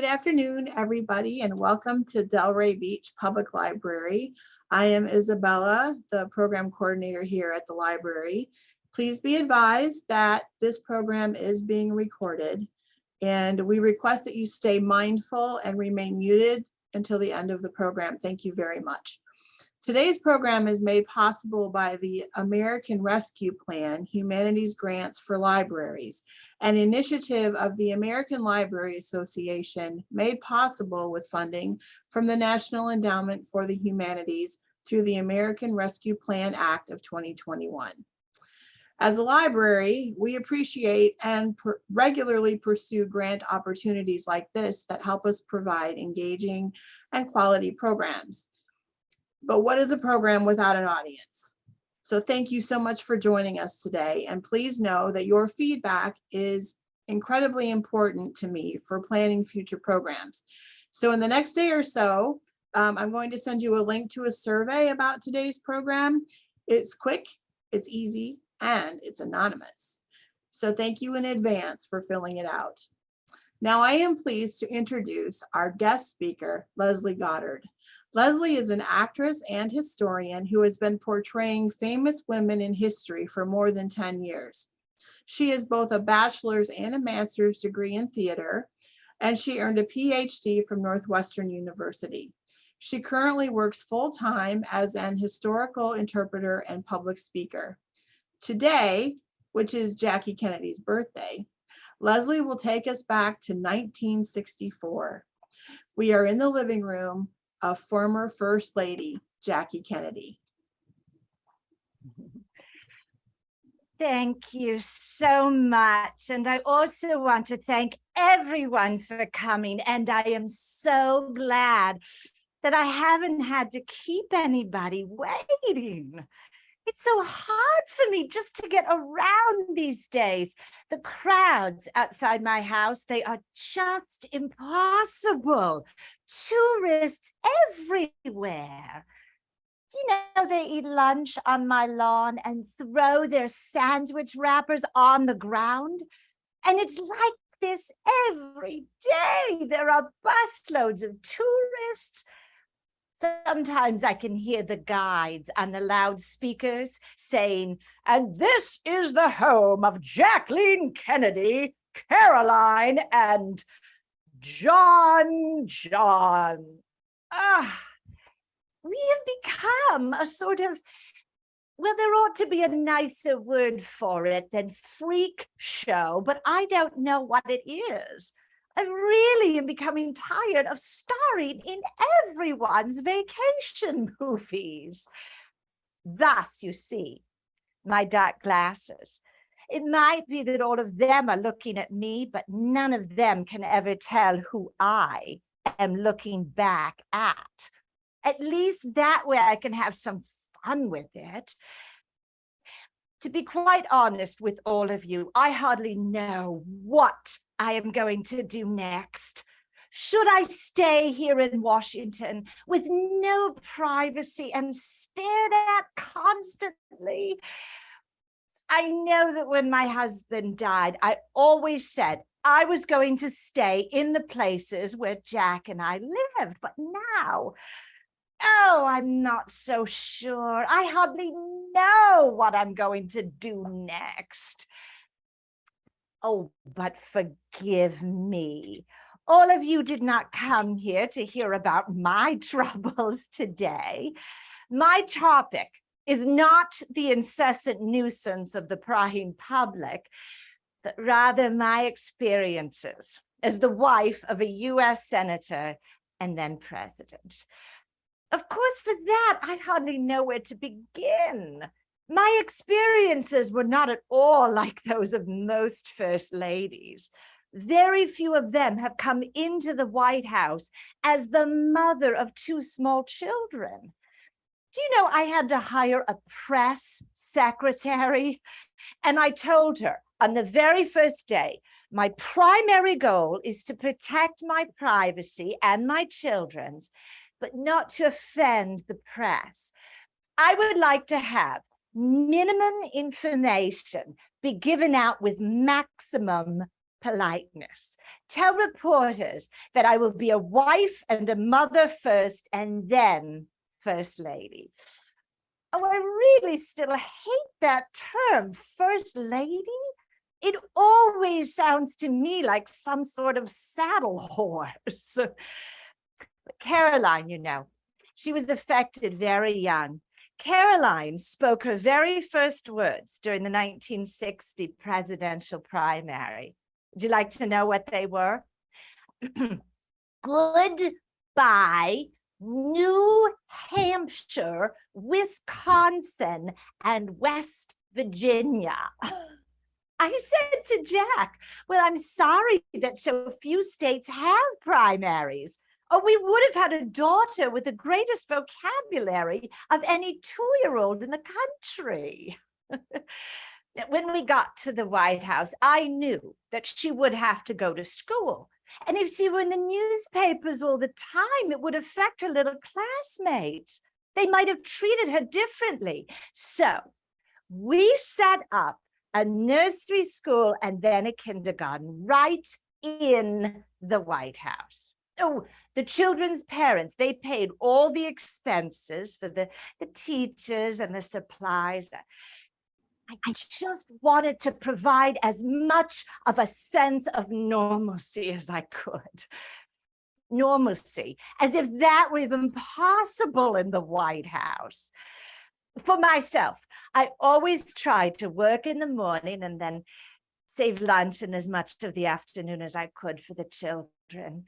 Good afternoon, everybody, and welcome to Delray Beach Public Library. I am Isabella, the program coordinator here at the library. Please be advised that this program is being recorded, and we request that you stay mindful and remain muted until the end of the program. Thank you very much. Today's program is made possible by the American Rescue Plan, Humanities Grants for Libraries, an initiative of the American Library Association made possible with funding from the National Endowment for the Humanities through the American Rescue Plan Act of 2021. As a library, we appreciate and regularly pursue grant opportunities like this that help us provide engaging and quality programs. But what is a program without an audience? So thank you so much for joining us today. And please know that your feedback is incredibly important to me for planning future programs. So in the next day or so, I'm going to send you a link to a survey about today's program. It's quick, it's easy, and it's anonymous. So thank you in advance for filling it out. Now I am pleased to introduce our guest speaker, Leslie Goddard. Leslie is an actress and historian who has been portraying famous women in history for more than 10 years. She has both a bachelor's and a master's degree in theater, and she earned a PhD from Northwestern University. She currently works full-time as an historical interpreter and public speaker. Today, which is Jackie Kennedy's birthday, Leslie will take us back to 1964. We are in the living room of former First Lady Jackie Kennedy. Thank you so much. And I also want to thank everyone for coming. And I am so glad that I haven't had to keep anybody waiting. It's so hard for me just to get around these days. The crowds outside my house, they are just impossible. Tourists everywhere. Do you know they eat lunch on my lawn and throw their sandwich wrappers on the ground? And it's like this every day. There are busloads of tourists. Sometimes I can hear the guides on the loudspeakers saying, and this is the home of Jacqueline Kennedy, Caroline, and John. We have become a sort of, well, there ought to be a nicer word for it than freak show, but I don't know what it is. I really am becoming tired of starring in everyone's vacation movies. Thus, you see, my dark glasses. It might be that all of them are looking at me, but none of them can ever tell who I am looking back at. At least that way I can have some fun with it. To be quite honest with all of you, I hardly know what I am going to do next. Should I stay here in Washington with no privacy and stared at constantly? I know that when my husband died, I always said I was going to stay in the places where Jack and I lived, but now, oh, I'm not so sure. I hardly know what I'm going to do next. Oh, but forgive me. All of you did not come here to hear about my troubles today. My topic is not the incessant nuisance of the prying public, but rather my experiences as the wife of a US senator and then president. Of course, for that, I hardly know where to begin. My experiences were not at all like those of most first ladies. Very few of them have come into the White House as the mother of 2 small children. Do you know I had to hire a press secretary? And I told her on the very first day, my primary goal is to protect my privacy and my children's, but not to offend the press. I would like to have minimum information be given out with maximum politeness. Tell reporters that I will be a wife and a mother first, and then First Lady. Oh, I really still hate that term, First Lady. It always sounds to me like some sort of saddle horse. But Caroline, you know, she was affected very young. Caroline spoke her very first words during the 1960 presidential primary. Would you like to know what they were? Goodbye, New Hampshire, Wisconsin, and West Virginia. I said to Jack, well, I'm sorry that so few states have primaries. Oh, we would have had a daughter with the greatest vocabulary of any 2-year-old in the country. When we got to the White House, I knew that she would have to go to school. And if she were in the newspapers all the time, it would affect her little classmates. They might have treated her differently. So we set up a nursery school and then a kindergarten right in the White House. Oh, the children's parents, they paid all the expenses for the teachers and the supplies. I just wanted to provide as much of a sense of normalcy as I could. Normalcy, as if that were even possible in the White House. For myself, I always tried to work in the morning and then save lunch and as much of the afternoon as I could for the children.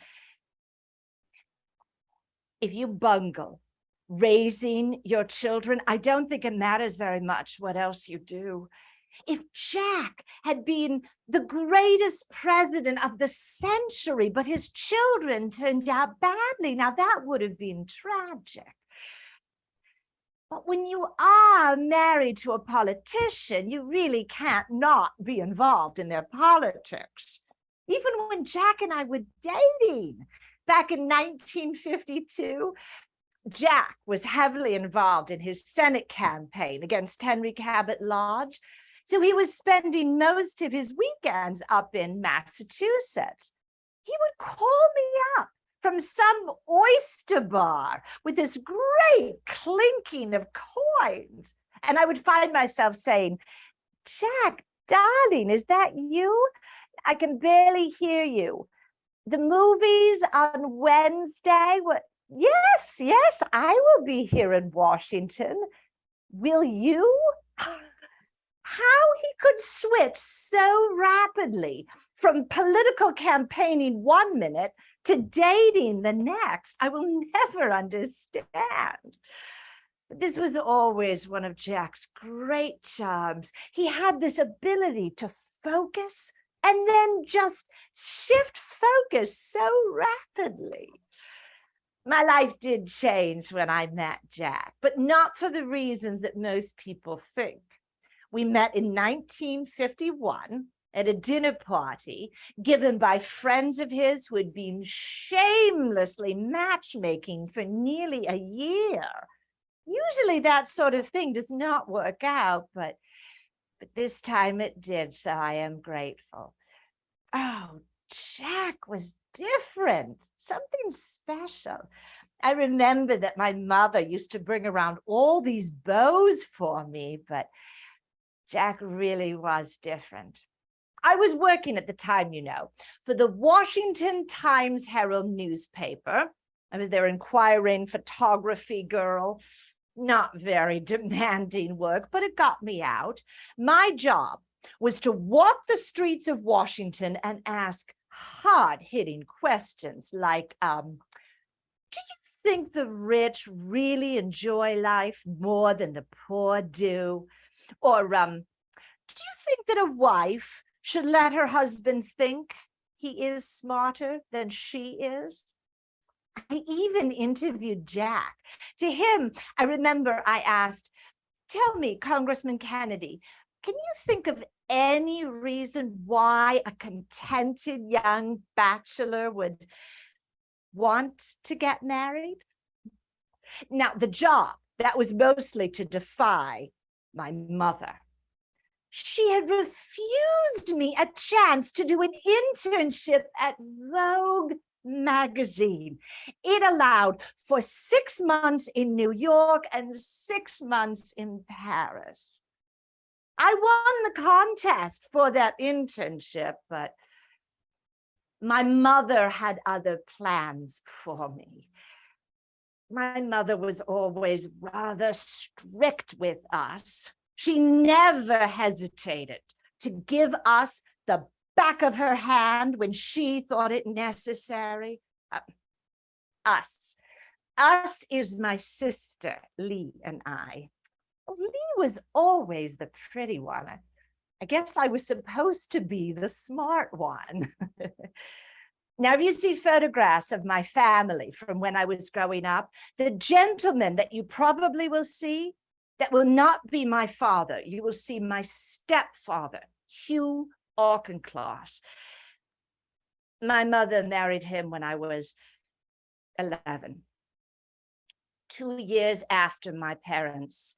If you bungle raising your children, I don't think it matters very much what else you do. If Jack had been the greatest president of the century, but his children turned out badly, now that would have been tragic. But when you are married to a politician, you really can't not be involved in their politics. Even when Jack and I were dating back in 1952, Jack was heavily involved in his Senate campaign against Henry Cabot Lodge. So he was spending most of his weekends up in Massachusetts. He would call me up from some oyster bar with this great clinking of coins. And I would find myself saying, Jack, darling, is that you? I can barely hear you. The movies on Wednesday? What? Yes, I will be here in Washington. Will you? How he could switch so rapidly from political campaigning one minute to dating the next, I will never understand. This was always one of Jack's great charms. He had this ability to focus and then just shift focus so rapidly. My life did change when I met Jack, but not for the reasons that most people think. We met in 1951 at a dinner party given by friends of his who had been shamelessly matchmaking for nearly a year. Usually that sort of thing does not work out, but this time it did, so I am grateful. Oh, Jack was different, something special. I remember that my mother used to bring around all these bows for me, but Jack really was different. I was working at the time, you know, for the Washington Times-Herald newspaper. I was their inquiring photography girl. Not very demanding work, but it got me out. My job was to walk the streets of Washington and ask hard-hitting questions like, do you think the rich really enjoy life more than the poor do? Or do you think that a wife should let her husband think he is smarter than she is? I even interviewed Jack. To him, I remember I asked, tell me, Congressman Kennedy, can you think of any reason why a contented young bachelor would want to get married? Now, the job, that was mostly to defy my mother. She had refused me a chance to do an internship at Vogue magazine. It allowed for 6 months in New York and 6 months in Paris. I won the contest for that internship, but my mother had other plans for me. My mother was always rather strict with us. She never hesitated to give us the back of her hand when she thought it necessary. Us is my sister, Lee, and I. Lee was always the pretty one. I guess I was supposed to be the smart one. Now, if you see photographs of my family from when I was growing up, the gentleman that you probably will see, that will not be my father. You will see my stepfather, Hugh Auchincloss. My mother married him when I was 11, 2 years after my parents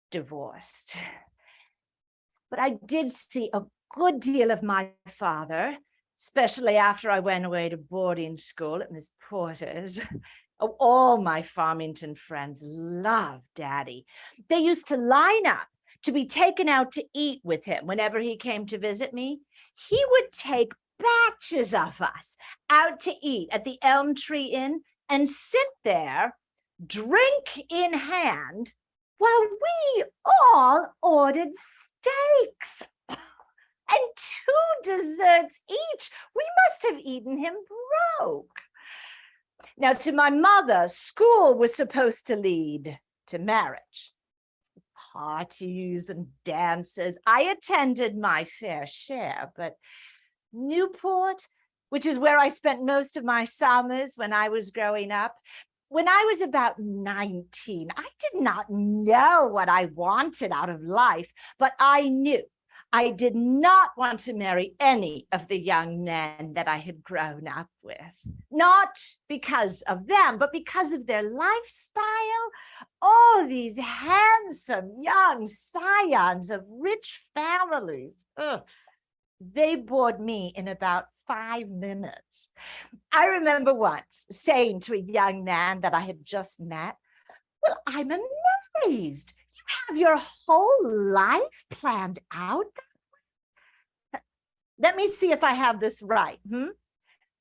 divorced. But I did see a good deal of my father, especially after I went away to boarding school at Miss Porter's. Oh, all my Farmington friends loved Daddy. They used to line up to be taken out to eat with him whenever he came to visit me. He would take batches of us out to eat at the Elm Tree Inn and sit there, drink in hand, while we all ordered steaks and 2 desserts each. We must have eaten him broke. Now, to my mother, school was supposed to lead to marriage. Parties and dances. I attended my fair share, but Newport, which is where I spent most of my summers when I was growing up, when I was about 19, I did not know what I wanted out of life, but I knew I did not want to marry any of the young men that I had grown up with. Not because of them, but because of their lifestyle. All these handsome young scions of rich families. Ugh. They bored me in about 5 minutes. I remember once saying to a young man that I had just met, "Well, I'm amazed. You have your whole life planned out." Let me see if I have this right.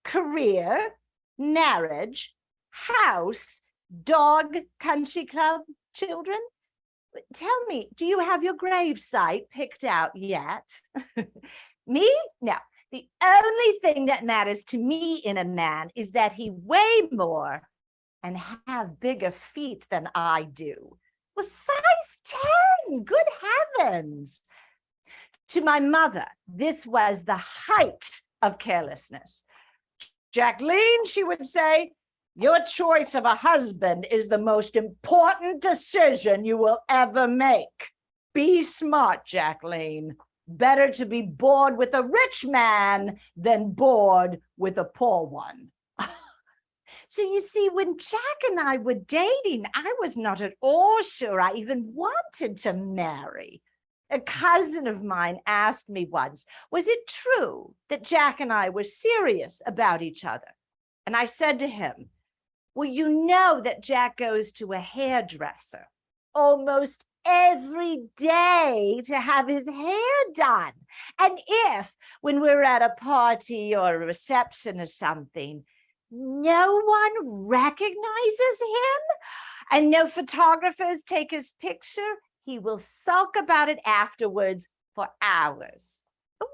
Career, marriage, house, dog, country club, children. Tell me, do you have your gravesite picked out yet? Me? No. The only thing that matters to me in a man is that he weigh more and have bigger feet than I do. Well, size 10, good heavens. To my mother, this was the height of carelessness. "Jacqueline," she would say, "your choice of a husband is the most important decision you will ever make. Be smart, Jacqueline. Better to be bored with a rich man than bored with a poor one." So you see, when Jack and I were dating, I was not at all sure I even wanted to marry. A cousin of mine asked me once, was it true that Jack and I were serious about each other? And I said to him, "Well, you know that Jack goes to a hairdresser almost every day to have his hair done. And if, when we're at a party or a reception or something, no one recognizes him and no photographers take his picture, he will sulk about it afterwards for hours." Oh,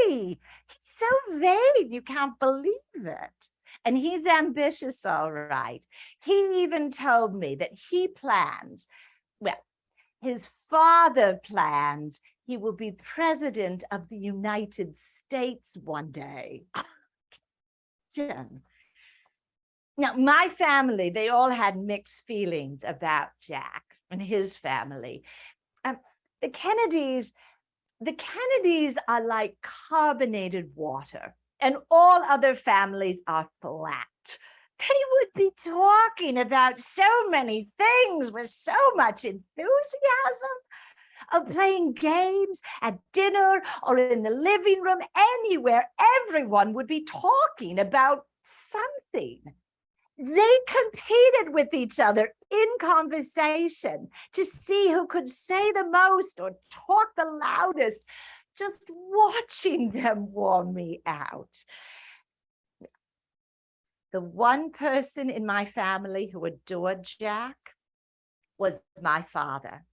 really? He's so vague, you can't believe it. And he's ambitious, all right. He even told me that he plans, well, his father plans he will be president of the United States one day. Now, my family, they all had mixed feelings about Jack and his family. The Kennedys are like carbonated water, and all other families are flat. They would be talking about so many things with so much enthusiasm. playing games at dinner or in the living room, anywhere, everyone would be talking about something. They competed with each other in conversation to see who could say the most or talk the loudest. Just watching them wore me out. The one person in my family who adored Jack was my father.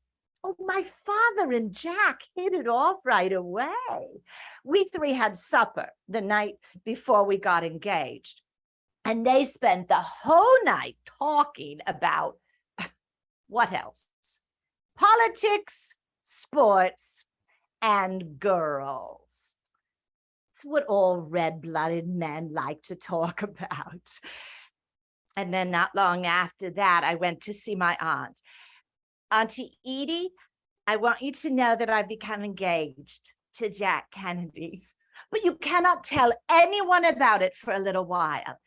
Oh, my father and Jack hit it off right away. We three had supper the night before we got engaged, and they spent the whole night talking about what else? Politics, sports, and girls. It's what all red-blooded men like to talk about. And then not long after that, I went to see my aunt. Auntie Edie, I want you to know that I've become engaged to Jack Kennedy, but you cannot tell anyone about it for a little while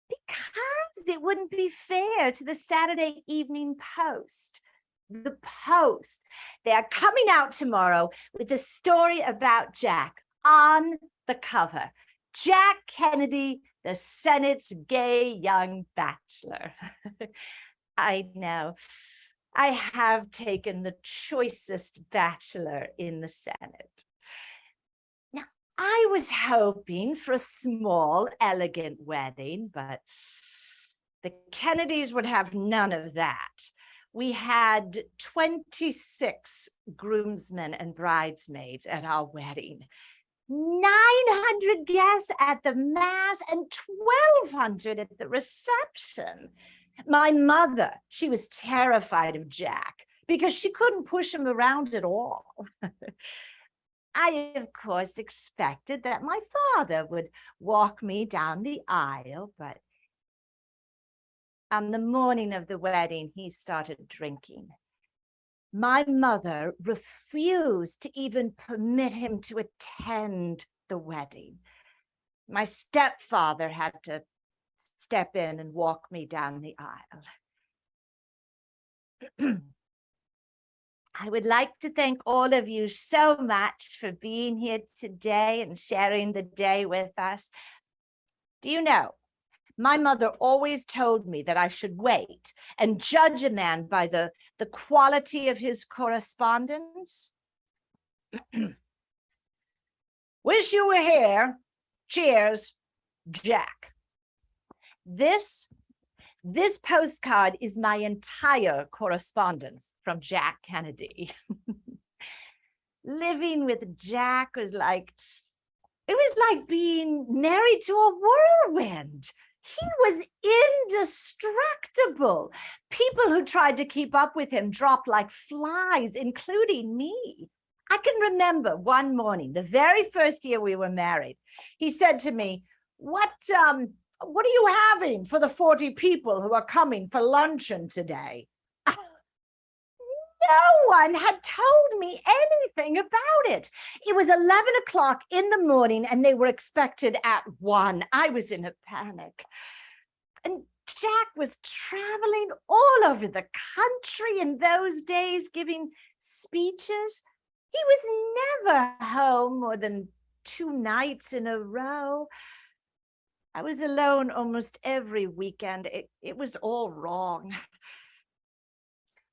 because it wouldn't be fair to the Saturday Evening Post. The Post, they are coming out tomorrow with a story about Jack on the cover. Jack Kennedy, the Senate's gay young bachelor. I know. I have taken the choicest bachelor in the Senate. Now, I was hoping for a small, elegant wedding, but the Kennedys would have none of that. We had 26 groomsmen and bridesmaids at our wedding, 900 guests at the mass, and 1,200 at the reception. My mother, she was terrified of Jack because she couldn't push him around at all. I, of course, expected that my father would walk me down the aisle, but on the morning of the wedding, he started drinking. My mother refused to even permit him to attend the wedding. My stepfather had to step in and walk me down the aisle. I would like to thank all of you so much for being here today and sharing the day with us. Do you know, my mother always told me that I should wait and judge a man by the quality of his correspondence. Wish you were here. Cheers, Jack. This postcard is my entire correspondence from Jack Kennedy. Living with Jack was like being married to a whirlwind. He was indestructible. People who tried to keep up with him dropped like flies, including me. I can remember one morning, the very first year we were married, he said to me, what are you having for the 40 people who are coming for luncheon today? No one had told me anything about it. It was 11 o'clock in the morning and they were expected at 1. I was in a panic. And Jack was traveling all over the country in those days, giving speeches. He was never home more than 2 nights in a row. I was alone almost every weekend. It was all wrong.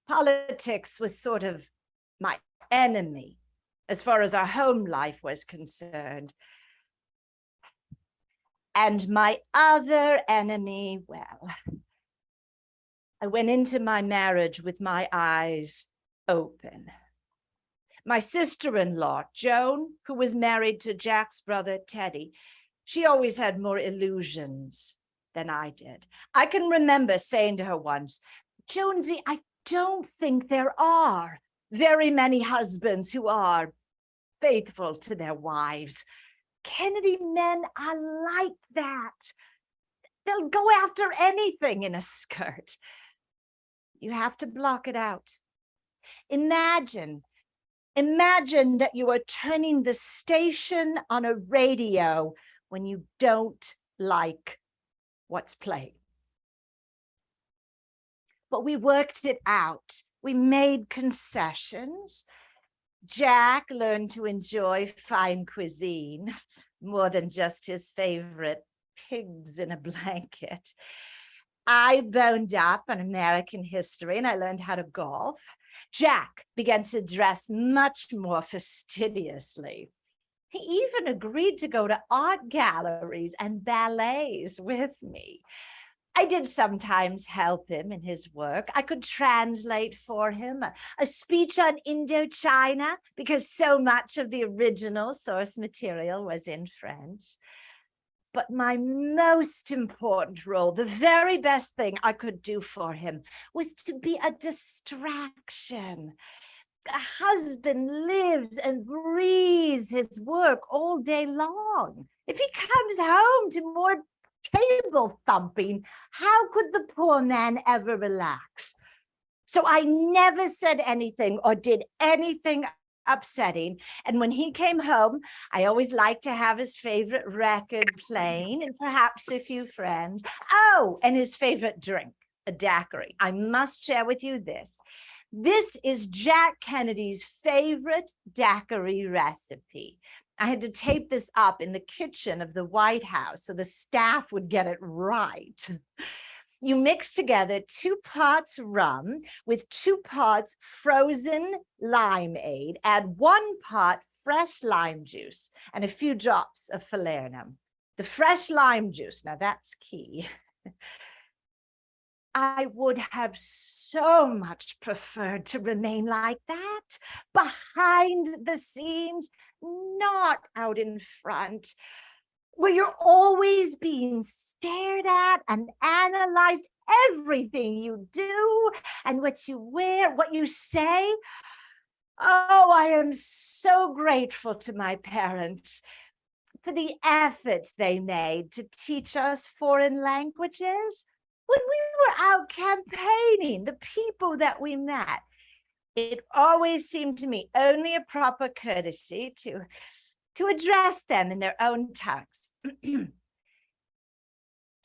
Politics was sort of my enemy as far as our home life was concerned. And my other enemy, well, I went into my marriage with my eyes open. My sister-in-law, Joan, who was married to Jack's brother, Teddy, she always had more illusions than I did. I can remember saying to her once, Jonesy, I don't think there are very many husbands who are faithful to their wives. Kennedy men are like that. They'll go after anything in a skirt. You have to block it out. Imagine that you are turning the station on a radio when you don't like what's playing. But we worked it out. We made concessions. Jack learned to enjoy fine cuisine more than just his favorite pigs in a blanket. I boned up on American history and I learned how to golf. Jack began to dress much more fastidiously. He even agreed to go to art galleries and ballets with me. I did sometimes help him in his work. I could translate for him a speech on Indochina because so much of the original source material was in French. But my most important role, the very best thing I could do for him, was to be a distraction. A husband lives and breathes his work all day long. If he comes home to more table thumping, how could the poor man ever relax? So I never said anything or did anything upsetting. And when he came home, I always liked to have his favorite record playing and perhaps a few friends. Oh, and his favorite drink, a daiquiri. I must share with you this. This is Jack Kennedy's favorite daiquiri recipe. I had to tape this up in the kitchen of the White House so the staff would get it right. You mix together 2 parts rum with 2 parts frozen limeade, add 1 part fresh lime juice and a few drops of falernum. The fresh lime juice, now that's key. I would have so much preferred to remain like that, behind the scenes, not out in front, where you're always being stared at and analyzed, everything you do and what you wear, what you say. Oh, I am so grateful to my parents for the efforts they made to teach us foreign languages. When we were out campaigning, the people that we met, it always seemed to me only a proper courtesy to address them in their own tongues.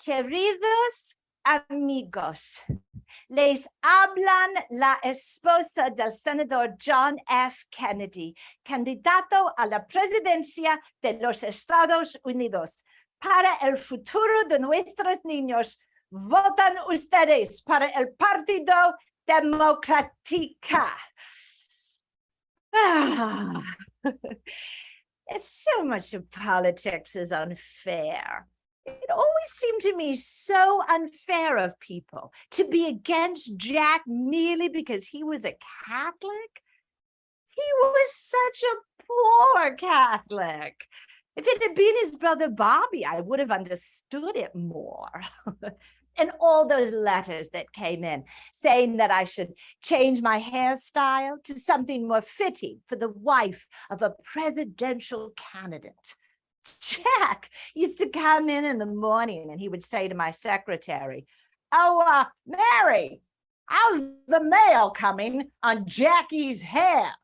Queridos amigos, les hablan la esposa del senador John F. Kennedy, candidato a la presidencia de los Estados Unidos. Para el futuro de nuestros niños, votan ustedes para el Partido Democrática. So much of politics is unfair. It always seemed to me so unfair of people to be against Jack merely because he was a Catholic. He was such a poor Catholic. If it had been his brother Bobby, I would have understood it more. And all those letters that came in saying that I should change my hairstyle to something more fitting for the wife of a presidential candidate. Jack used to come in the morning and he would say to my secretary, "Oh, Mary, how's the mail coming on Jackie's hair?"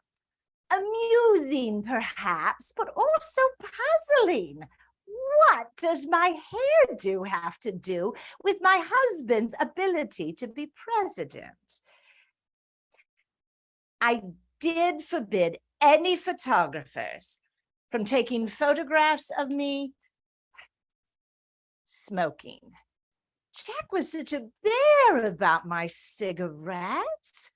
Amusing, perhaps, but also puzzling. What does my hairdo have to do with my husband's ability to be president? I did forbid any photographers from taking photographs of me smoking. Jack was such a bear about my cigarettes.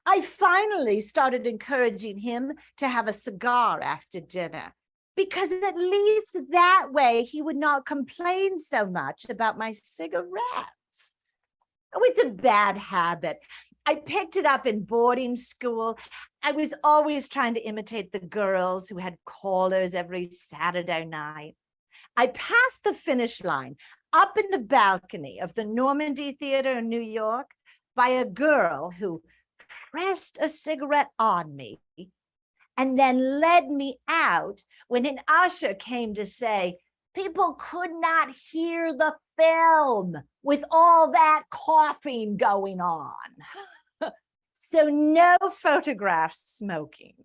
I finally started encouraging him to have a cigar after dinner, because at least that way he would not complain so much about my cigarettes. Oh, it's a bad habit. I picked it up in boarding school. I was always trying to imitate the girls who had callers every Saturday night. I passed the finish line up in the balcony of the Normandy Theater in New York by a girl who pressed a cigarette on me and then led me out when an usher came to say, people could not hear the film with all that coughing going on. So no photographs smoking.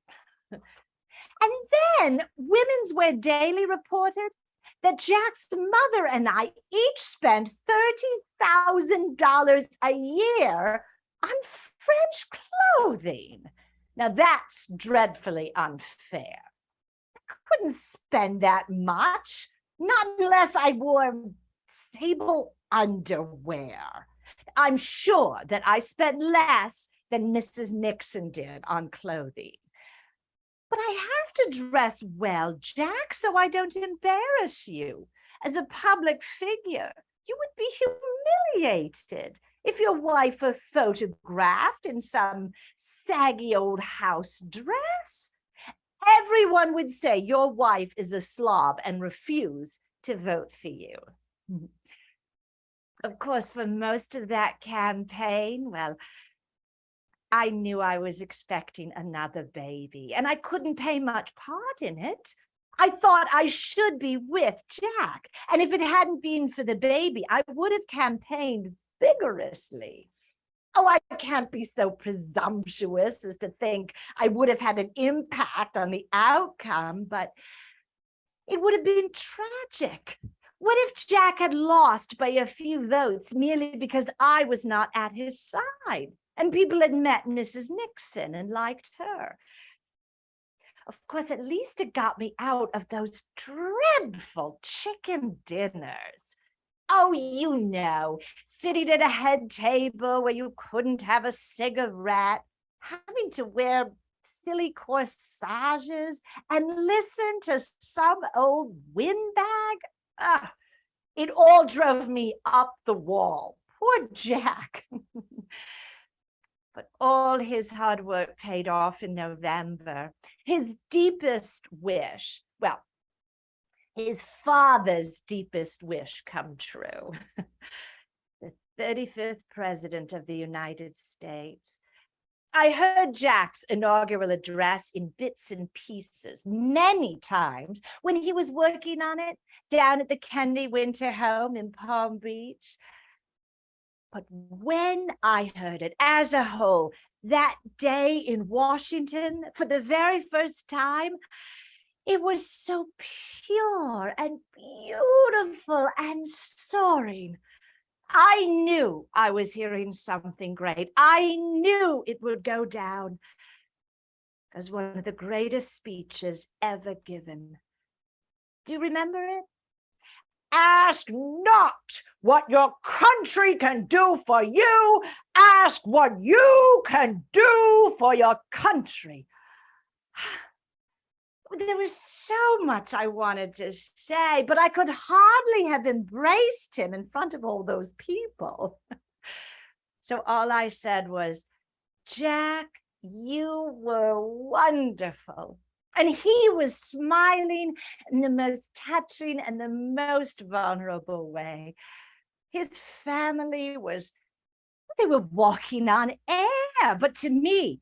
And then Women's Wear Daily reported that Jack's mother and I each spent $30,000 a year on French clothing. Now that's dreadfully unfair. I couldn't spend that much, not unless I wore sable underwear. I'm sure that I spent less than Mrs. Nixon did on clothing. But I have to dress well, Jack, so I don't embarrass you. As a public figure, you would be humiliated if your wife were photographed in some saggy old house dress. Everyone would say your wife is a slob and refuse to vote for you. Of course, for most of that campaign, well, I knew I was expecting another baby, and I couldn't play much part in it. I thought I should be with Jack, and if it hadn't been for the baby, I would have campaigned vigorously. Oh, I can't be so presumptuous as to think I would have had an impact on the outcome, but it would have been tragic. What if Jack had lost by a few votes merely because I was not at his side and people had met Mrs. Nixon and liked her? Of course, at least it got me out of those dreadful chicken dinners. Oh, you know, sitting at a head table where you couldn't have a cigarette, having to wear silly corsages and listen to some old windbag. It all drove me up the wall. Poor Jack. But all his hard work paid off in November. His deepest wish, well, his father's deepest wish come true. The 35th president of the United States. I heard Jack's inaugural address in bits and pieces many times when he was working on it down at the Kennedy Winter Home in Palm Beach. But when I heard it as a whole that day in Washington for the very first time, it was so pure and beautiful and soaring. I knew I was hearing something great. I knew it would go down as one of the greatest speeches ever given. Do you remember it? Ask not what your country can do for you. Ask what you can do for your country. There was so much I wanted to say, but I could hardly have embraced him in front of all those people. So all I said was, Jack, you were wonderful. And he was smiling in the most touching and the most vulnerable way. His family they were walking on air, but to me,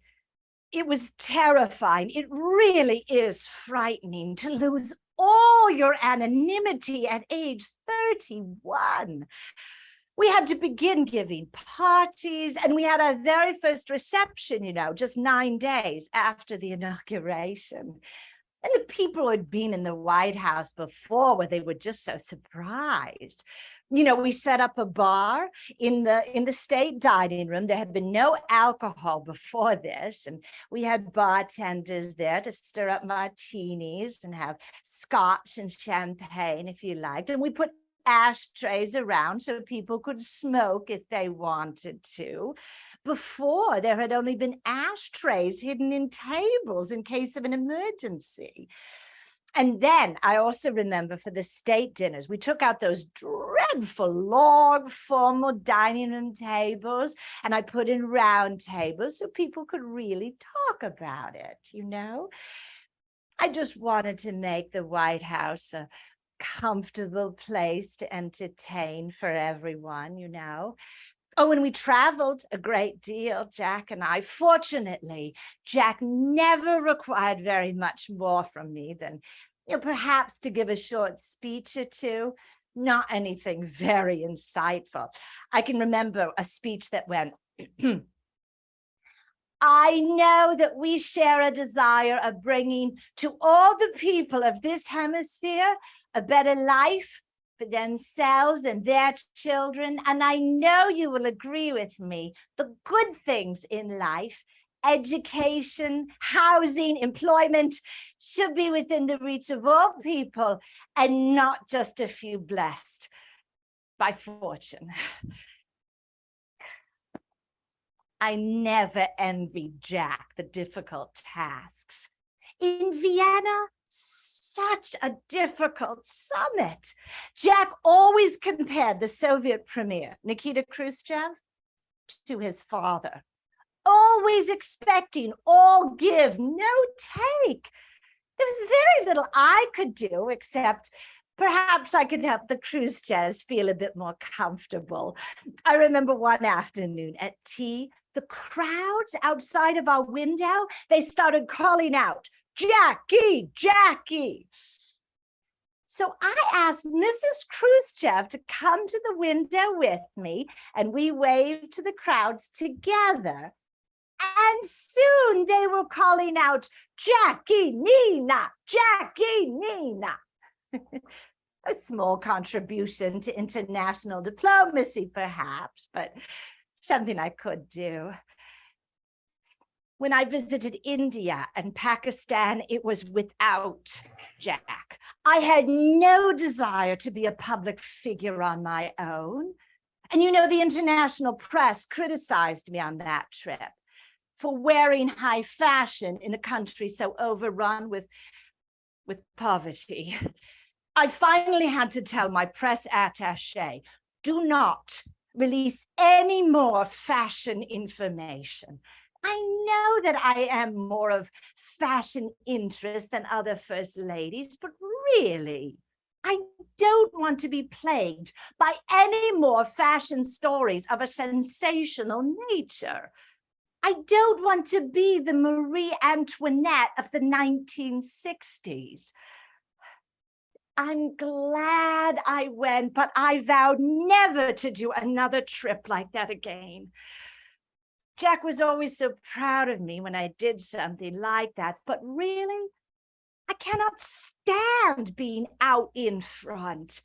it was terrifying. It really is frightening to lose all your anonymity at age 31. We had to begin giving parties, and we had our very first reception, just 9 days after the inauguration. And the people who had been in the White House before, where they were just so surprised. We set up a bar in the state dining room. There had been no alcohol before this, and we had bartenders there to stir up martinis and have scotch and champagne if you liked. And we put ashtrays around so people could smoke if they wanted to. Before, there had only been ashtrays hidden in tables in case of an emergency. And then I also remember for the state dinners, we took out those dreadful log formal dining room tables, and I put in round tables so people could really talk about it, I just wanted to make the White House a comfortable place to entertain for everyone, Oh, and we traveled a great deal, Jack and I. Fortunately, Jack never required very much more from me than, perhaps to give a short speech or two, not anything very insightful. I can remember a speech that went, I know that we share a desire of bringing to all the people of this hemisphere a better life for themselves and their children. And I know you will agree with me. The good things in life education, housing, employment should be within the reach of all people and not just a few blessed by fortune. I never envied Jack the difficult tasks. In Vienna, such a difficult summit. Jack always compared the Soviet premier, Nikita Khrushchev, to his father, always expecting all give, no take. There was very little I could do, except perhaps I could help the Khrushchevs feel a bit more comfortable. I remember one afternoon at tea, the crowds outside of our window, they started calling out, "Jackie, Jackie." So I asked Mrs. Khrushchev to come to the window with me, and we waved to the crowds together. And soon they were calling out, "Jackie, Nina, Jackie, Nina." A small contribution to international diplomacy, perhaps, but something I could do. When I visited India and Pakistan, it was without Jack. I had no desire to be a public figure on my own. And you know, the international press criticized me on that trip for wearing high fashion in a country so overrun with poverty. I finally had to tell my press attaché, do not release any more fashion information. I know that I am more of fashion interest than other first ladies, but really, I don't want to be plagued by any more fashion stories of a sensational nature. I don't want to be the Marie Antoinette of the 1960s. I'm glad I went, but I vowed never to do another trip like that again. Jack was always so proud of me when I did something like that, but really, I cannot stand being out in front.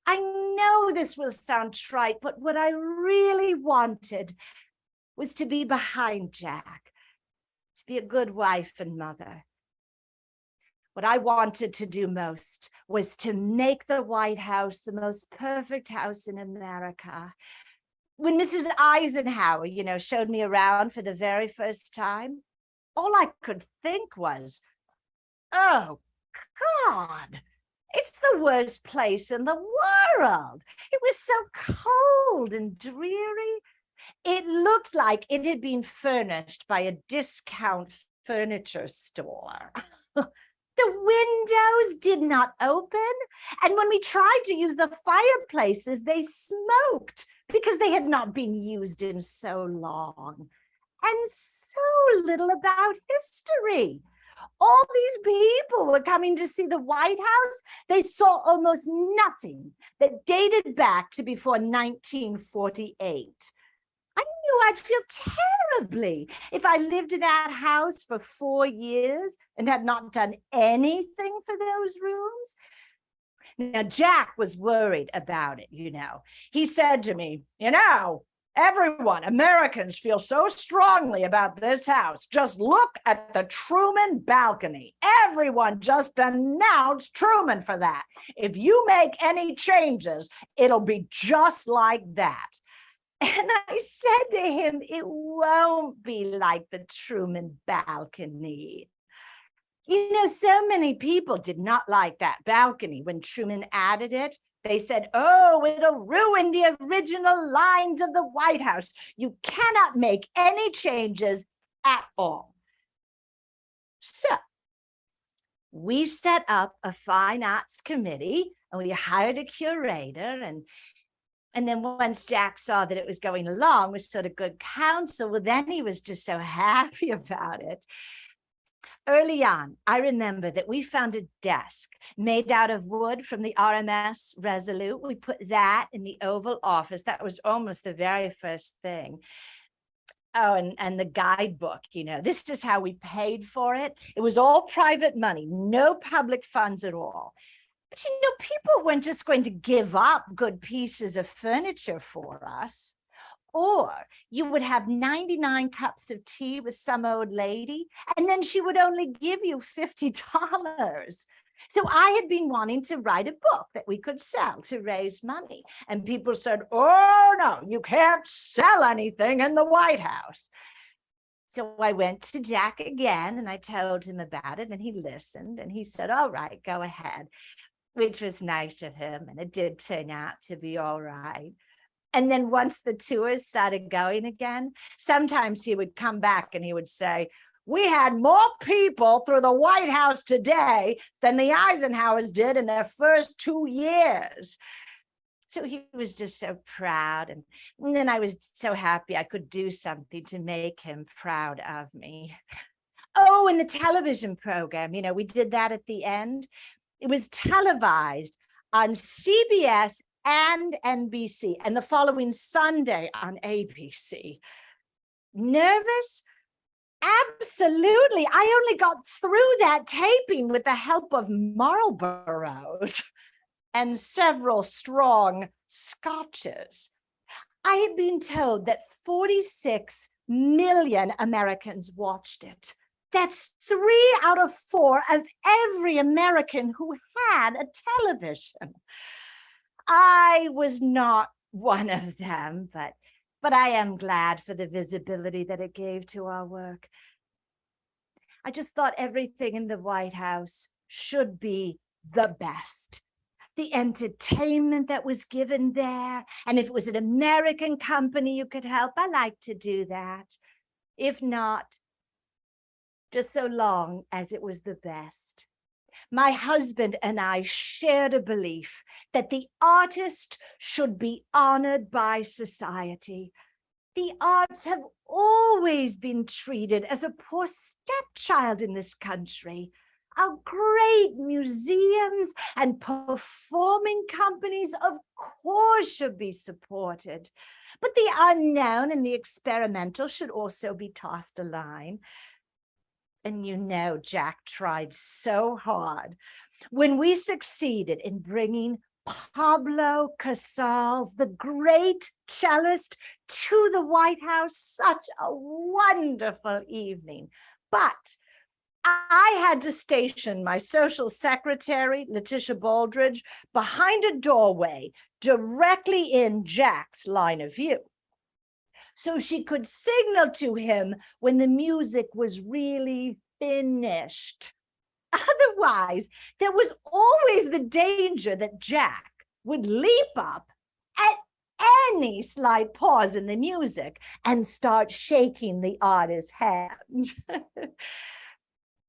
I know this will sound trite, but what I really wanted was to be behind Jack, to be a good wife and mother. What I wanted to do most was to make the White House the most perfect house in America. When Mrs. Eisenhower, showed me around for the very first time, all I could think was, oh, God, it's the worst place in the world. It was so cold and dreary. It looked like it had been furnished by a discount furniture store. The windows did not open, and when we tried to use the fireplaces, they smoked because they had not been used in so long. And so little about history. All these people were coming to see the White House. They saw almost nothing that dated back to before 1948. I knew I'd feel terribly if I lived in that house for 4 years and had not done anything for those rooms. Now, Jack was worried about it, He said to me, everyone, Americans feel so strongly about this house. Just look at the Truman balcony. Everyone just denounced Truman for that. If you make any changes, it'll be just like that. And I said to him, it won't be like the Truman balcony. So many people did not like that balcony when Truman added it. They said, oh, it'll ruin the original lines of the White House. You cannot make any changes at all. So we set up a fine arts committee and we hired a curator. And then once Jack saw that it was going along with sort of good counsel, well, then he was just so happy about it. Early on, I remember that we found a desk made out of wood from the RMS Resolute. We put that in the Oval Office. That was almost the very first thing. Oh, and the guidebook, this is how we paid for it. It was all private money, no public funds at all. But, people weren't just going to give up good pieces of furniture for us. Or you would have 99 cups of tea with some old lady, and then she would only give you $50. So I had been wanting to write a book that we could sell to raise money. And people said, oh, no, you can't sell anything in the White House. So I went to Jack again and I told him about it, and he listened and he said, all right, go ahead, which was nice of him. And it did turn out to be all right. And then once the tours started going again, sometimes he would come back and he would say, we had more people through the White House today than the Eisenhowers did in their first 2 years. So he was just so proud. And then I was so happy I could do something to make him proud of me. Oh, and the television program, we did that at the end. It was televised on CBS and NBC, and the following Sunday on ABC. Nervous? Absolutely. I only got through that taping with the help of Marlboros and several strong scotches. I had been told that 46 million Americans watched it. That's 3 out of 4 of every American who had a television. I was not one of them, but I am glad for the visibility that it gave to our work. I just thought everything in the White House should be the best. The entertainment that was given there, and if it was an American company you could help, I like to do that. If not, just so long as it was the best. My husband and I shared a belief that the artist should be honored by society. The arts have always been treated as a poor stepchild in this country. Our great museums and performing companies, of course, should be supported. But the unknown and the experimental should also be tossed a line. And Jack tried so hard. When we succeeded in bringing Pablo Casals, the great cellist, to the White House, such a wonderful evening. But I had to station my social secretary, Letitia Baldridge, behind a doorway directly in Jack's line of view, so she could signal to him when the music was really finished. Otherwise, there was always the danger that Jack would leap up at any slight pause in the music and start shaking the artist's hand.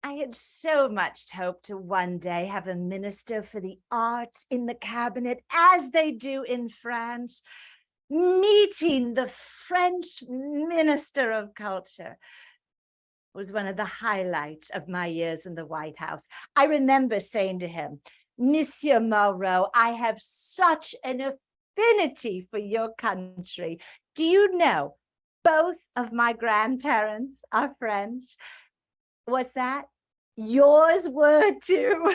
I had so much hoped to one day have a minister for the arts in the cabinet, as they do in France. Meeting the French Minister of Culture was one of the highlights of my years in the White House. I remember saying to him, Monsieur Moreau, I have such an affinity for your country. Do you know, both of my grandparents are French. What's that? Yours were too.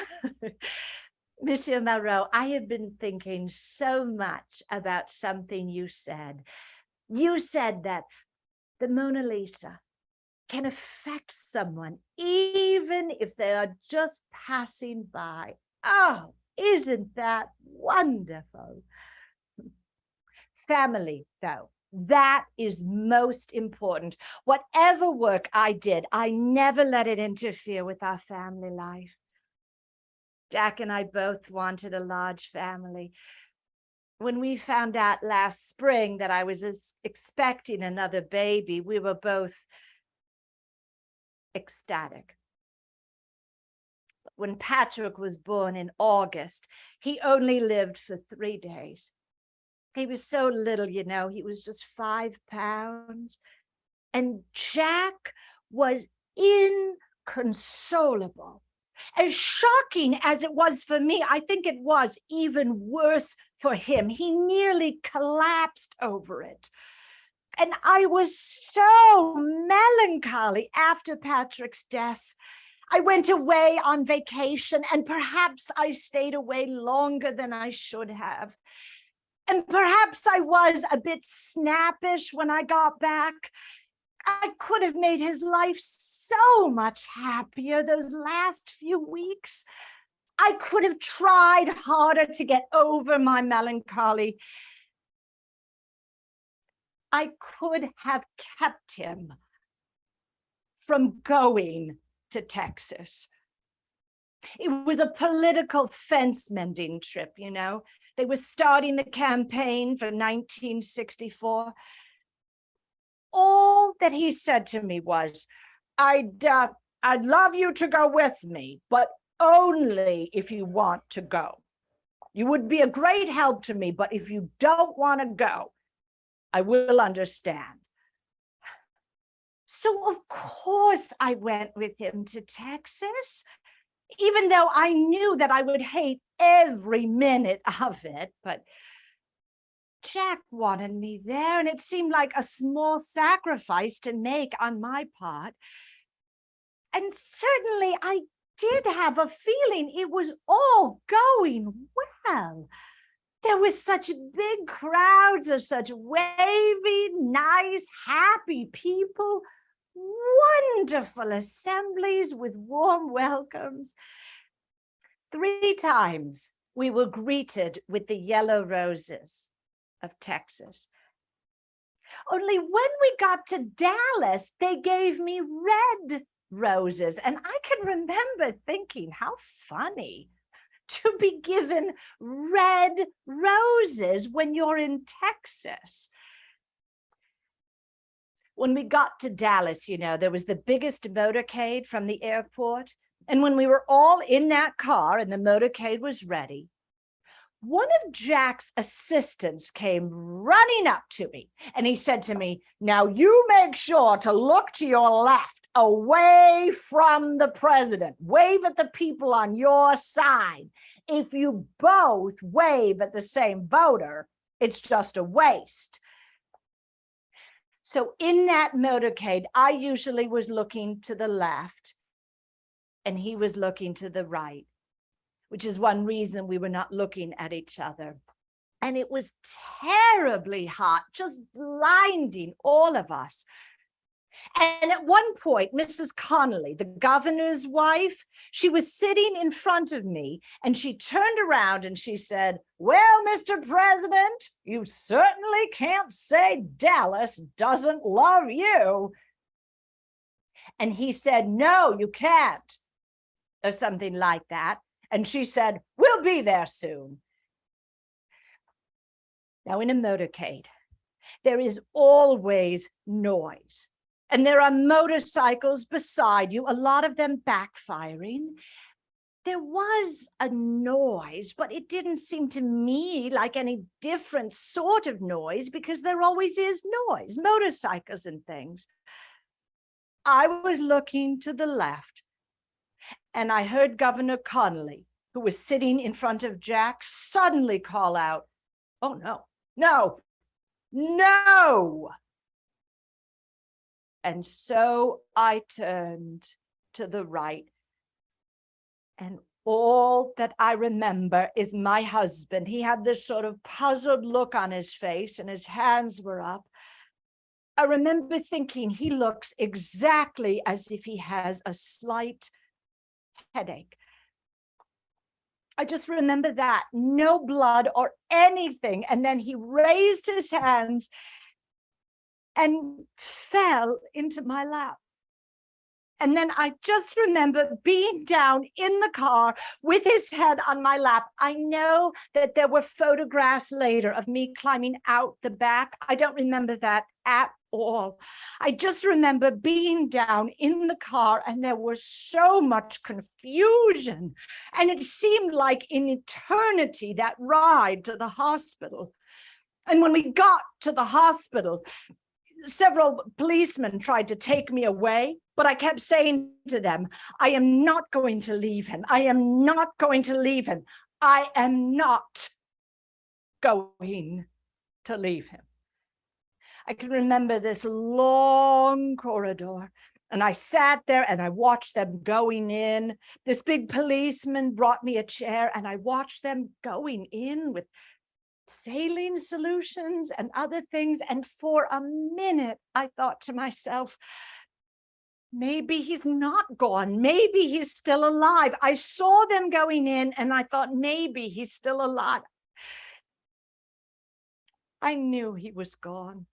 Monsieur Moreau, I have been thinking so much about something you said. You said that the Mona Lisa can affect someone even if they are just passing by. Oh, isn't that wonderful? Family, though, that is most important. Whatever work I did, I never let it interfere with our family life. Jack and I both wanted a large family. When we found out last spring that I was expecting another baby, we were both ecstatic. When Patrick was born in August, he only lived for 3 days. He was so little, he was just 5 pounds. And Jack was inconsolable. As shocking as it was for me, I think it was even worse for him. He nearly collapsed over it. And I was so melancholy after Patrick's death. I went away on vacation, and perhaps I stayed away longer than I should have. And perhaps I was a bit snappish when I got back. I could have made his life so much happier those last few weeks. I could have tried harder to get over my melancholy. I could have kept him from going to Texas. It was a political fence mending trip, you know. They were starting the campaign for 1964. All that he said to me was, I'd love you to go with me, but only if you want to go. You would be a great help to me, but if you don't want to go, I will understand. So of course I went with him to Texas, even though I knew that I would hate every minute of it. But Jack wanted me there, and it seemed like a small sacrifice to make on my part. And certainly I did have a feeling it was all going well. There were such big crowds of such wavy, nice, happy people, wonderful assemblies with warm welcomes. 3 times we were greeted with the yellow roses of Texas. Only when we got to Dallas, they gave me red roses. And I can remember thinking, how funny to be given red roses when you're in Texas. When we got to Dallas, you know, there was the biggest motorcade from the airport. And when we were all in that car and the motorcade was ready, one of Jack's assistants came running up to me and he said to me, now you make sure to look to your left, away from the president. Wave at the people on your side. If you both wave at the same voter, it's just a waste. So in that motorcade, I usually was looking to the left and he was looking to the right, which is one reason we were not looking at each other. And it was terribly hot, just blinding all of us. And at one point, Mrs. Connolly, the governor's wife, she was sitting in front of me and she turned around and she said, well, Mr. President, you certainly can't say Dallas doesn't love you. And he said, no, you can't, or something like that. And she said, we'll be there soon. Now, in a motorcade, there is always noise. And there are motorcycles beside you, a lot of them backfiring. There was a noise, but it didn't seem to me like any different sort of noise because there always is noise, motorcycles and things. I was looking to the left and I heard Governor Connolly, who was sitting in front of Jack, suddenly call out, oh, no, no, no. And so I turned to the right. And all that I remember is my husband. He had this sort of puzzled look on his face and his hands were up. I remember thinking he looks exactly as if he has a slight headache. I just remember that, no blood or anything. And then he raised his hands and fell into my lap. And then I just remember being down in the car with his head on my lap. I know that there were photographs later of me climbing out the back. I don't remember that at all. I just remember being down in the car and there was so much confusion. And it seemed like an eternity, that ride to the hospital. And when we got to the hospital, several policemen tried to take me away, but I kept saying to them, I am not going to leave him. I am not going to leave him. I am not going to leave him. I can remember this long corridor, and I sat there and I watched them going in. This big policeman brought me a chair and I watched them going in with saline solutions and other things. And for a minute, I thought to myself, maybe he's not gone. Maybe he's still alive. I saw them going in and I thought, maybe he's still alive. I knew he was gone.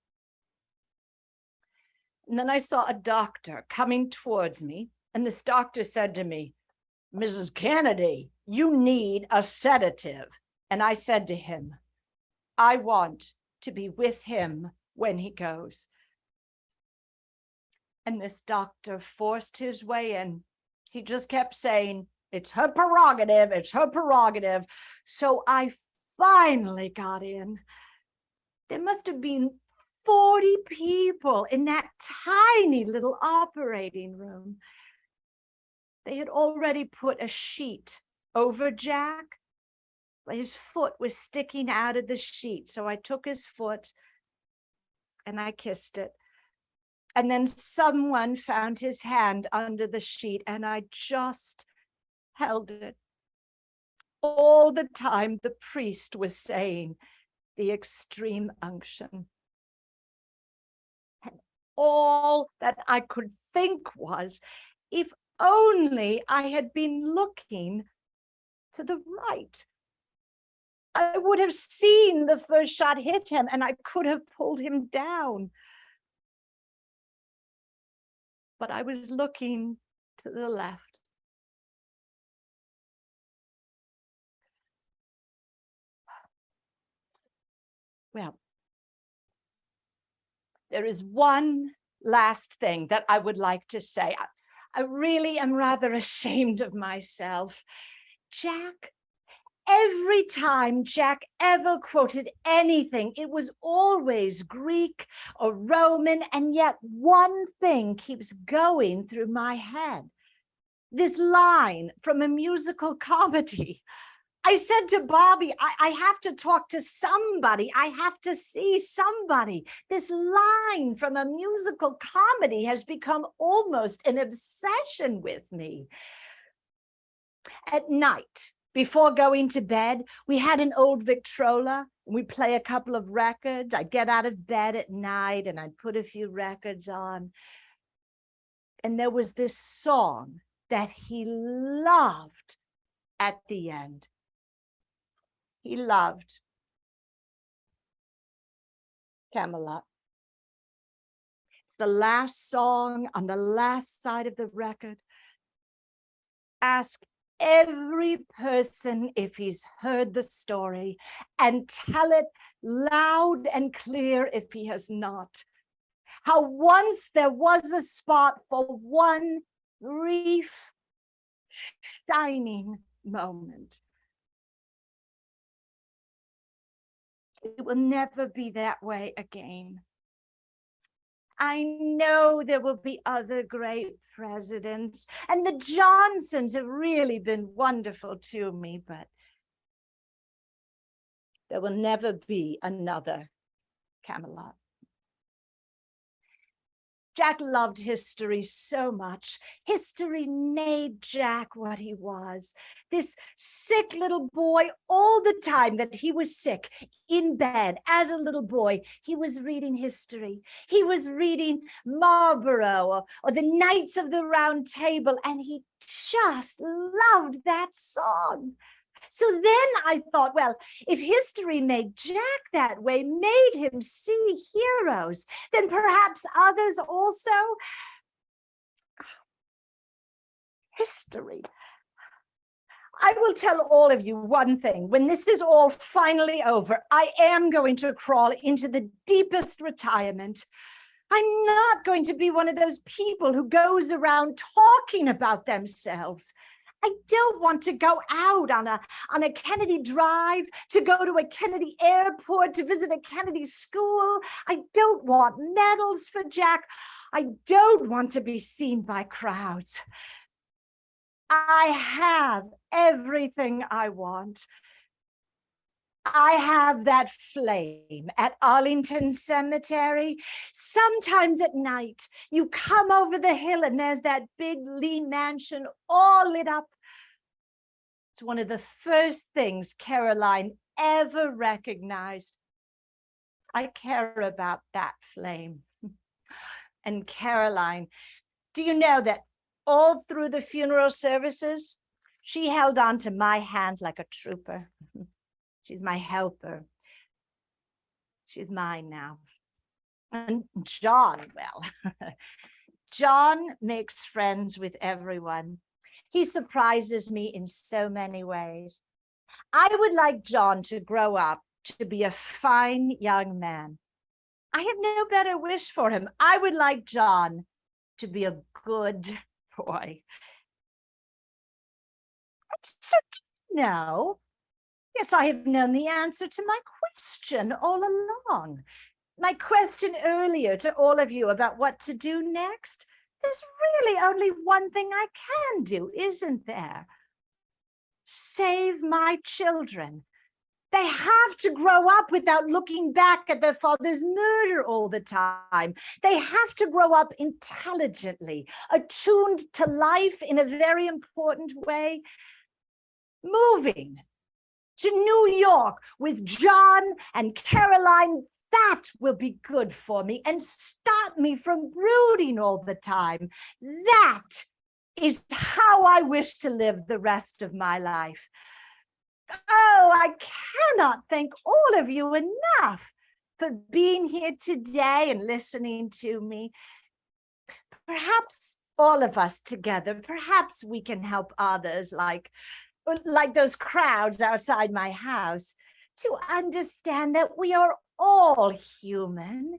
And then I saw a doctor coming towards me, and this doctor said to me, "Mrs. Kennedy, you need a sedative." And I said to him, "I want to be with him when he goes." And this doctor forced his way in. He just kept saying, "It's her prerogative, it's her prerogative." So I finally got in. There must have been 40 people in that tiny little operating room. They had already put a sheet over Jack, but his foot was sticking out of the sheet. So I took his foot and I kissed it. And then someone found his hand under the sheet and I just held it. All the time the priest was saying the extreme unction. And all that I could think was, if only I had been looking to the right, I would have seen the first shot hit him and I could have pulled him down. But I was looking to the left. Well, there is one last thing that I would like to say. I really am rather ashamed of myself. Jack, every time Jack ever quoted anything, it was always Greek or Roman, and yet one thing keeps going through my head. This line from a musical comedy. I said to Bobby, I have to talk to somebody. I have to see somebody. This line from a musical comedy has become almost an obsession with me. At night, before going to bed, we had an old Victrola. We'd play a couple of records. I'd get out of bed at night and I'd put a few records on. And there was this song that he loved at the end. He loved Camelot. It's the last song on the last side of the record. Ask every person if he's heard the story and tell it loud and clear if he has not. How once there was a spot for one brief, shining moment. It will never be that way again. I know there will be other great presidents, and the Johnsons have really been wonderful to me, but there will never be another Camelot. Jack loved history so much. History made Jack what he was. This sick little boy, all the time that he was sick, in bed as a little boy, he was reading history. He was reading Marlborough or the Knights of the Round Table, and he just loved that song. So then I thought, well, if history made Jack that way, made him see heroes, then perhaps others also. History. I will tell all of you one thing. When this is all finally over, I am going to crawl into the deepest retirement. I'm not going to be one of those people who goes around talking about themselves. I don't want to go out on a Kennedy drive, to go to a Kennedy airport, to visit a Kennedy school. I don't want medals for Jack. I don't want to be seen by crowds. I have everything I want. I have that flame at Arlington Cemetery. Sometimes at night, you come over the hill and there's that big Lee mansion all lit up. It's one of the first things Caroline ever recognized, I care about that flame. And Caroline, do you know that all through the funeral services, she held on to my hand like a trooper. She's my helper. She's mine now. And John, well, John makes friends with everyone. He surprises me in so many ways. I would like John to grow up to be a fine young man. I have no better wish for him. I would like John to be a good boy. So, no. Yes, I have known the answer to my question all along. My question earlier to all of you about what to do next. There's really only one thing I can do, isn't there? Save my children. They have to grow up without looking back at their father's murder all the time. They have to grow up intelligently, attuned to life in a very important way. Moving to New York with John and Caroline, that will be good for me and stop me from brooding all the time. That is how I wish to live the rest of my life. Oh, I cannot thank all of you enough for being here today and listening to me. Perhaps all of us together, perhaps we can help others like those crowds outside my house to understand that we are all human,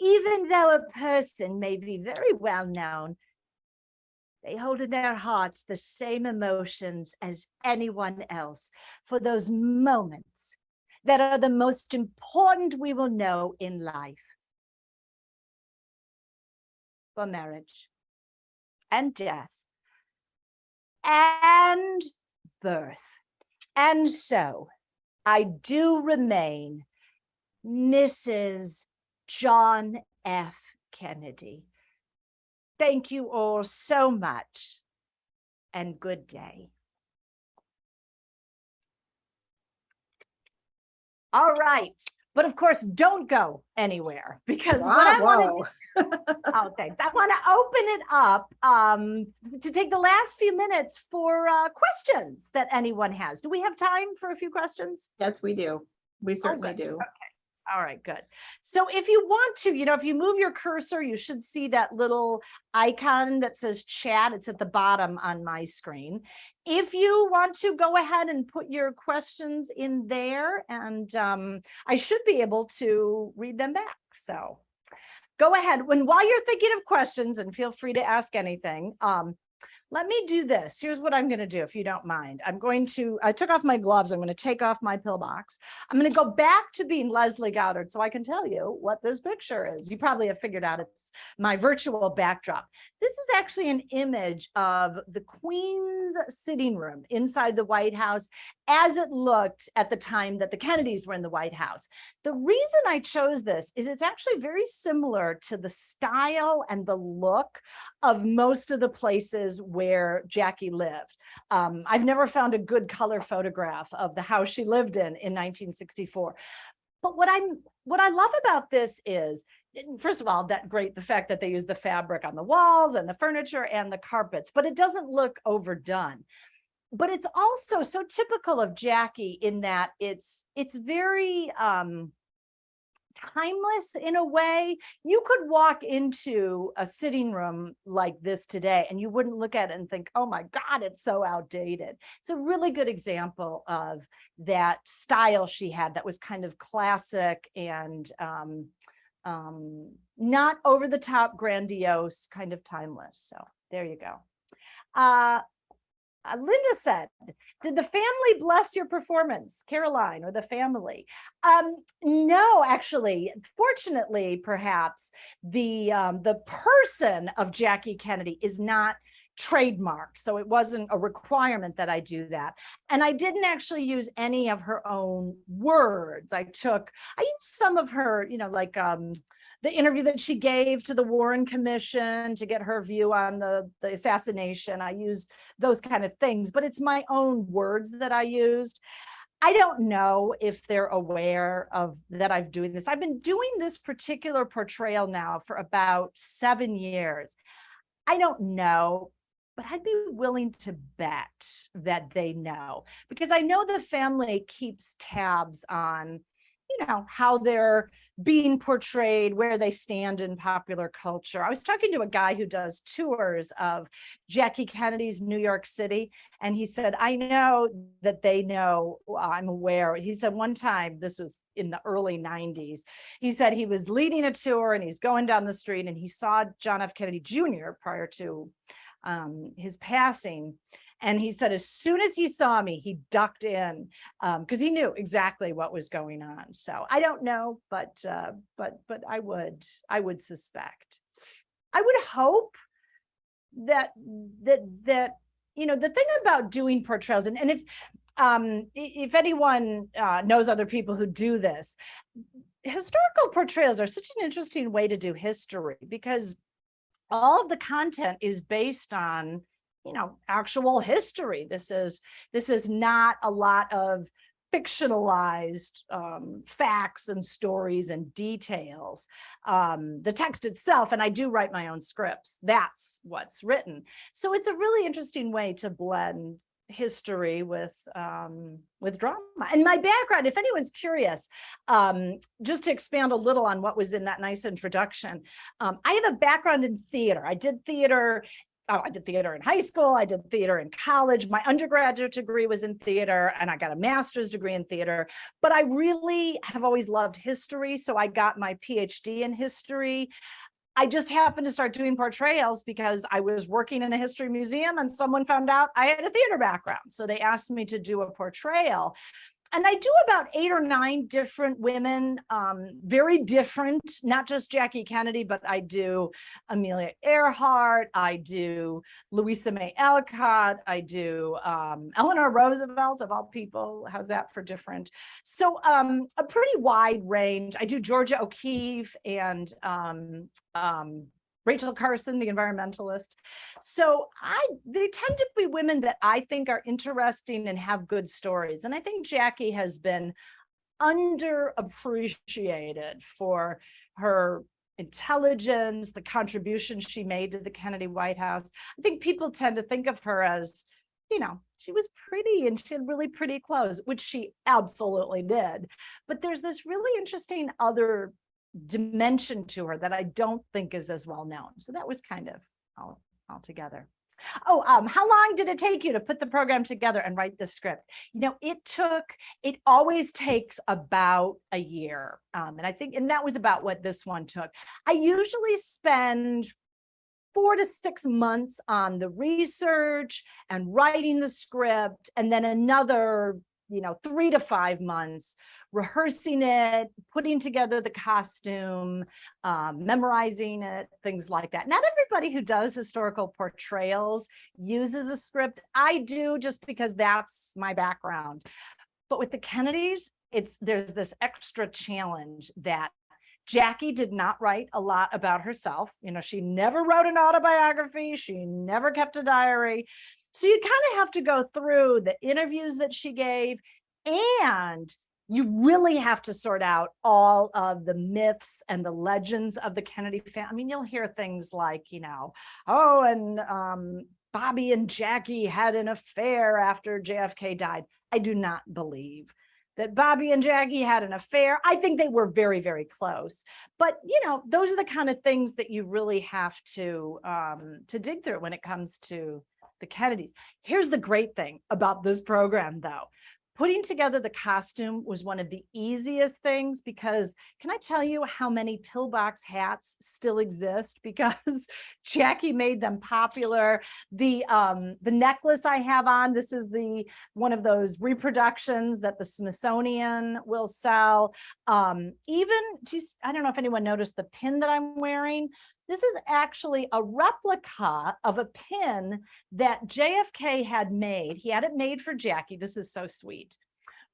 even though a person may be very well known. They hold in their hearts the same emotions as anyone else for those moments that are the most important we will know in life. For marriage and death and birth. And so I do remain Mrs. John F. Kennedy. Thank you all so much, and good day. All right, but of course, don't go anywhere, because what I want to do, oh, thanks. I want to open it up to take the last few minutes for questions that anyone has. Do we have time for a few questions? Yes, we do. We certainly do. Okay. All right, good. So if you want to, if you move your cursor, you should see that little icon that says chat. It's at the bottom on my screen. If you want to go ahead and put your questions in there, and I should be able to read them back. So go ahead. While you're thinking of questions, and feel free to ask anything, let me do this. Here's what I'm going to do, if you don't mind. I took off my gloves. I'm going to take off my pillbox. I'm going to go back to being Leslie Goddard so I can tell you what this picture is. You probably have figured out it's my virtual backdrop. This is actually an image of the Queen's sitting room inside the White House as it looked at the time that the Kennedys were in the White House. The reason I chose this is it's actually very similar to the style and the look of most of the places where Jackie lived. I've never found a good color photograph of the house she lived in 1964. But what I love about this is, first of all, the fact that they use the fabric on the walls and the furniture and the carpets, but it doesn't look overdone. But it's also so typical of Jackie in that it's very timeless in a way. You could walk into a sitting room like this today and you wouldn't look at it and think, oh my God, it's so outdated. It's a really good example of that style she had that was kind of classic and not over the top, grandiose, kind of timeless. So there you go. Linda said, did the family bless your performance, Caroline, or the family? No, actually, fortunately, perhaps the person of Jackie Kennedy is not trademarked, so it wasn't a requirement that I do that. And I didn't actually use any of her own words. I used some of her, like the interview that she gave to the Warren Commission to get her view on the assassination. I used those kind of things, but it's my own words that I used. I don't know if they're aware of that I'm doing this. I've been doing this particular portrayal now for about 7 years. I don't know, but I'd be willing to bet that they know, because I know the family keeps tabs on, how they're being portrayed, where they stand in popular culture. I was talking to a guy who does tours of Jackie Kennedy's New York City, and he said, I know that they know, I'm aware. He said one time, this was in the early 90s, he said he was leading a tour and he's going down the street and he saw John F. Kennedy Jr. prior to his passing. And he said, as soon as he saw me, he ducked in because he knew exactly what was going on. So I don't know, but I would suspect. I would hope that the thing about doing portrayals, and if anyone knows other people who do this, historical portrayals are such an interesting way to do history, because all of the content is based on actual history. This is not a lot of fictionalized facts and stories and details. The text itself, and I do write my own scripts, that's what's written. So it's a really interesting way to blend history with drama. And my background, if anyone's curious, just to expand a little on what was in that nice introduction, I have a background in theater. I did theater in high school. I did theater in college. My undergraduate degree was in theater, and I got a master's degree in theater. But I really have always loved history, so I got my PhD in history. I just happened to start doing portrayals because I was working in a history museum and someone found out I had a theater background. So they asked me to do a portrayal. And I do about 8 or 9 different women, very different, not just Jackie Kennedy, but I do Amelia Earhart, I do Louisa May Alcott, I do Eleanor Roosevelt, of all people. How's that for different? So a pretty wide range. I do Georgia O'Keeffe and Rachel Carson, the environmentalist. So they tend to be women that I think are interesting and have good stories. And I think Jackie has been underappreciated for her intelligence, the contribution she made to the Kennedy White House. I think people tend to think of her as, she was pretty and she had really pretty clothes, which she absolutely did. But there's this really interesting other dimension to her that I don't think is as well known. So that was kind of all together. Oh, how long did it take you to put the program together and write the script? It always takes about a year. And that was about what this one took. I usually spend 4 to 6 months on the research and writing the script, and then another 3 to 5 months rehearsing it, putting together the costume, memorizing it, things like that. Not everybody who does historical portrayals uses a script. I do, just because that's my background. But with the Kennedys, there's this extra challenge that Jackie did not write a lot about herself. She never wrote an autobiography. She never kept a diary. So you kind of have to go through the interviews that she gave, and you really have to sort out all of the myths and the legends of the Kennedy family. You'll hear things like, Bobby and Jackie had an affair after JFK died. I do not believe that Bobby and Jackie had an affair. I think they were very, very close. But, those are the kind of things that you really have to dig through when it comes to the Kennedys. Here's the great thing about this program, though. Putting together the costume was one of the easiest things, because can I tell you how many pillbox hats still exist? Because Jackie made them popular. The necklace I have on, this is one of those reproductions that the Smithsonian will sell. I don't know if anyone noticed the pin that I'm wearing. This is actually a replica of a pin that JFK had made. He had it made for Jackie. This is so sweet.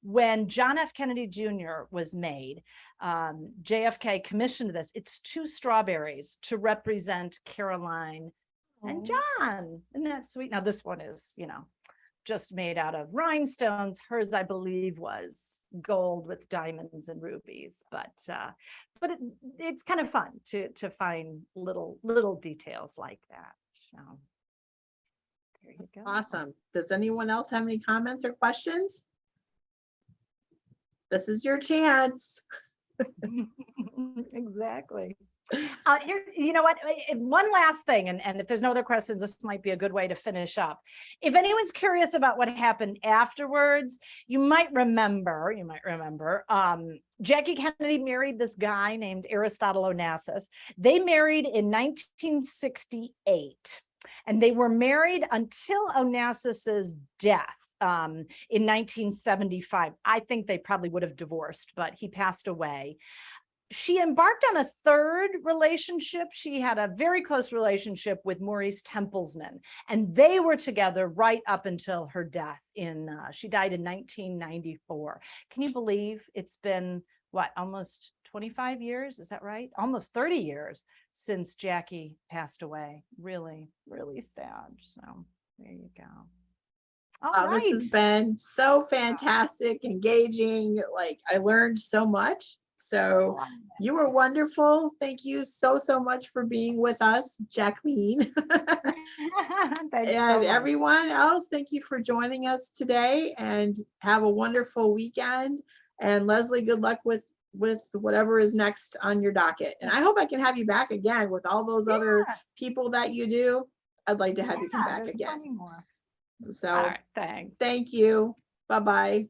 When John F. Kennedy Jr. was made, JFK commissioned this. It's 2 strawberries to represent Caroline and John. Isn't that sweet? Now this one is, just made out of rhinestones. Hers, I believe, was gold with diamonds and rubies. But it's kind of fun to find little details like that. So there you go. Awesome. Does anyone else have any comments or questions? This is your chance. Exactly. Here, you know what? One last thing, and if there's no other questions, this might be a good way to finish up. If anyone's curious about what happened afterwards, you might remember, Jackie Kennedy married this guy named Aristotle Onassis. They married in 1968, and they were married until Onassis's death. In 1975. I think they probably would have divorced, but he passed away. She embarked on a third relationship. She had a very close relationship with Maurice Templesman, and they were together right up until her death she died in 1994. Can you believe it's been, what, almost 25 years? Is that right? Almost 30 years since Jackie passed away. Really, really sad. So there you go. All This has been so fantastic, engaging. Like, I learned so much. So you were wonderful. Thank you so much for being with us, Jacqueline. And everyone else, thank you for joining us today, and have a wonderful weekend. And Leslie, good luck with whatever is next on your docket. And I hope I can have you back again with all those other people that you do. I'd like to have you come back again. More. So all right, thanks. Thank you. Bye-bye.